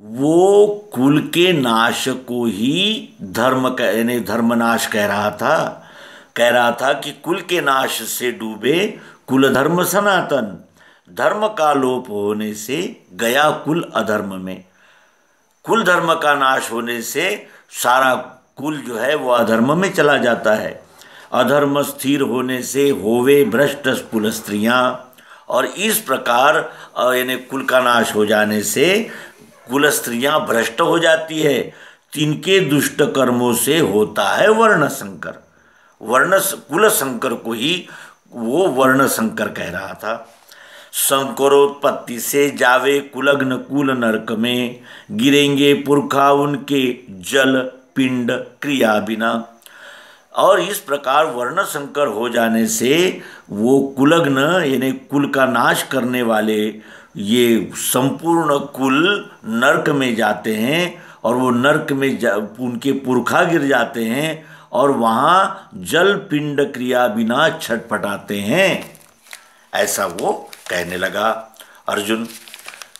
वो कुल के नाश को ही धर्म का यानी धर्मनाश कह रहा था कि कुल के नाश से डूबे कुल धर्म सनातन, धर्म का लोप होने से गया कुल अधर्म में। कुल धर्म का नाश होने से सारा कुल जो है वो अधर्म में चला जाता है। अधर्म स्थिर होने से होवे भ्रष्ट कुल स्त्रियां, और इस प्रकार यानी कुल का नाश हो जाने से कुल स्त्रियां भ्रष्ट हो जाती है। तिनके दुष्ट कर्मों से होता है वर्ण संकर। कुल संकर को ही वो वर्ण संकर कह रहा था। संकरोत्पत्ति से जावे कुलग्न कुल नरक में, गिरेंगे पुरखा उनके जल पिंड क्रिया बिना। और इस प्रकार वर्ण संकर हो जाने से वो कुलग्न यानी कुल का नाश करने वाले ये संपूर्ण कुल नरक में जाते हैं, और वो नरक में उनके पुरखा गिर जाते हैं और वहाँ जल पिंड क्रिया बिना छटपटाते हैं। ऐसा वो कहने लगा अर्जुन।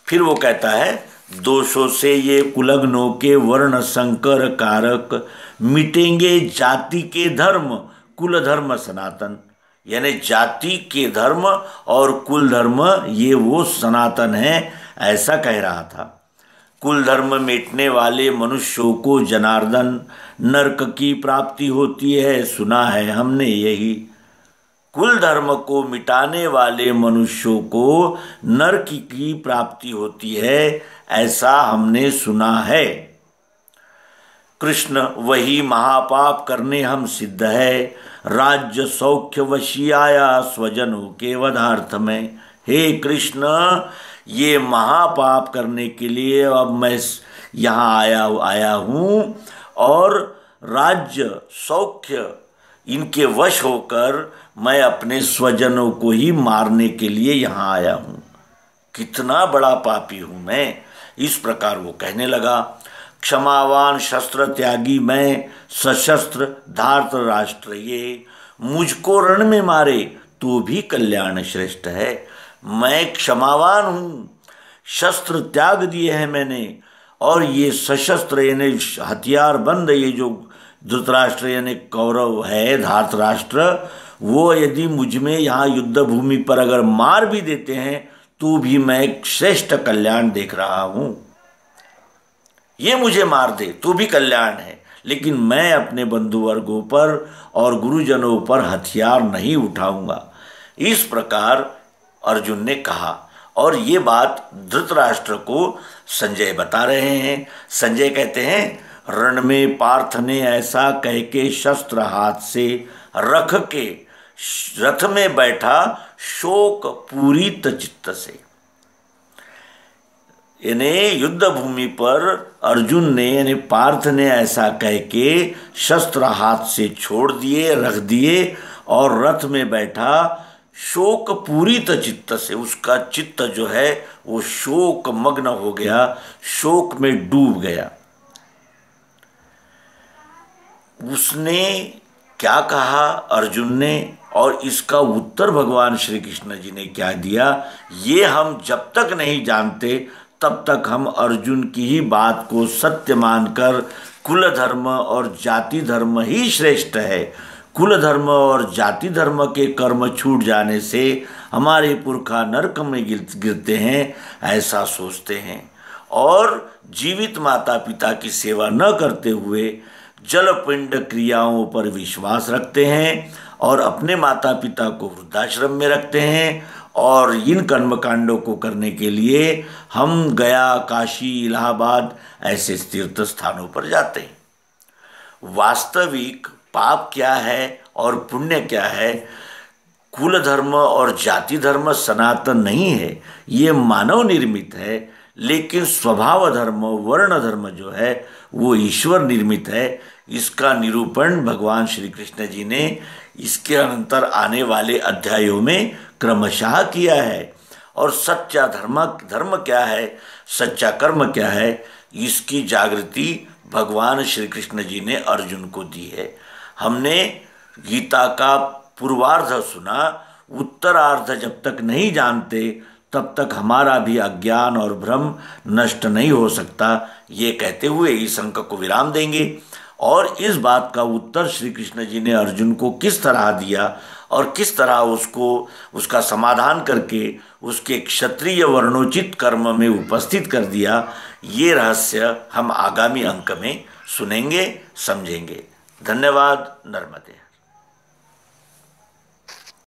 फिर वो कहता है, दोषों से ये कुलग्नों के वर्ण संकर कारक, मिटेंगे जाति के धर्म कुल धर्म सनातन। यानी जाति के धर्म और कुल धर्म ये वो सनातन है, ऐसा कह रहा था। कुल धर्म मिटने वाले मनुष्यों को जनार्दन नरक की प्राप्ति होती है, सुना है हमने यही। कुल धर्म को मिटाने वाले मनुष्यों को नरक की प्राप्ति होती है, ऐसा हमने सुना है। कृष्ण वही महापाप करने हम सिद्ध है, राज्य सौख्य वशी आया स्वजनों के वधार्थ में। हे कृष्ण, ये महापाप करने के लिए अब मैं यहाँ आया हूँ, और राज्य सौख्य इनके वश होकर मैं अपने स्वजनों को ही मारने के लिए यहाँ आया हूँ। कितना बड़ा पापी हूँ मैं, इस प्रकार वो कहने लगा। क्षमावान शस्त्र त्यागी मैं, सशस्त्र धार्त राष्ट्र ये, मुझको रण में मारे तो भी कल्याण श्रेष्ठ है। मैं क्षमावान हूँ, शस्त्र त्याग दिए हैं मैंने, और ये सशस्त्र यानी हथियार बंद ये जो धृतराष्ट्र यानी कौरव है, धार्त राष्ट्र, वो यदि मुझ में यहाँ युद्ध भूमि पर अगर मार भी देते हैं तो भी मैं श्रेष्ठ कल्याण देख रहा हूँ। ये मुझे मार दे तो भी कल्याण है, लेकिन मैं अपने बंधुवर्गों पर और गुरुजनों पर हथियार नहीं उठाऊंगा। इस प्रकार अर्जुन ने कहा, और ये बात धृतराष्ट्र को संजय बता रहे हैं। संजय कहते हैं, रण में पार्थ ने ऐसा कह के शस्त्र हाथ से रख के रथ में बैठा शोक पूरित चित्त से। यानी युद्ध भूमि पर अर्जुन ने यानी पार्थ ने ऐसा कह के शस्त्र हाथ से छोड़ दिए, रख दिए, और रथ में बैठा शोक पूरित चित्त से। उसका चित्त जो है वो शोक मग्न हो गया, शोक में डूब गया। उसने क्या कहा अर्जुन ने, और इसका उत्तर भगवान श्री कृष्ण जी ने क्या दिया, ये हम जब तक नहीं जानते तब तक हम अर्जुन की ही बात को सत्य मानकर कुल धर्म और जाति धर्म ही श्रेष्ठ है, कुल धर्म और जाति धर्म के कर्म छूट जाने से हमारे पुरखा नरक में गिरते हैं, ऐसा सोचते हैं। और जीवित माता पिता की सेवा न करते हुए जलपिंड क्रियाओं पर विश्वास रखते हैं, और अपने माता पिता को वृद्धाश्रम में रखते हैं। और इन कर्मकांडों को करने के लिए हम गया, काशी, इलाहाबाद ऐसे तीर्थ स्थानों पर जाते हैं। वास्तविक पाप क्या है और पुण्य क्या है? कुल धर्म और जाति धर्म सनातन नहीं है, ये मानव निर्मित है। लेकिन स्वभाव धर्म, वर्ण धर्म जो है वो ईश्वर निर्मित है। इसका निरूपण भगवान श्री कृष्ण जी ने इसके अनंतर आने वाले अध्यायों में क्रमशः किया है। और सच्चा धर्म क्या है, सच्चा कर्म क्या है, इसकी जागृति भगवान श्री कृष्ण जी ने अर्जुन को दी है। हमने गीता का पूर्वार्ध सुना, उत्तरार्ध जब तक नहीं जानते तब तक हमारा भी अज्ञान और भ्रम नष्ट नहीं हो सकता। ये कहते हुए इस अंक को विराम देंगे। और इस बात का उत्तर श्री कृष्ण जी ने अर्जुन को किस तरह दिया और किस तरह उसको उसका समाधान करके उसके क्षत्रिय वर्णोचित कर्म में उपस्थित कर दिया, ये रहस्य हम आगामी अंक में सुनेंगे, समझेंगे। धन्यवाद। नर्मदे।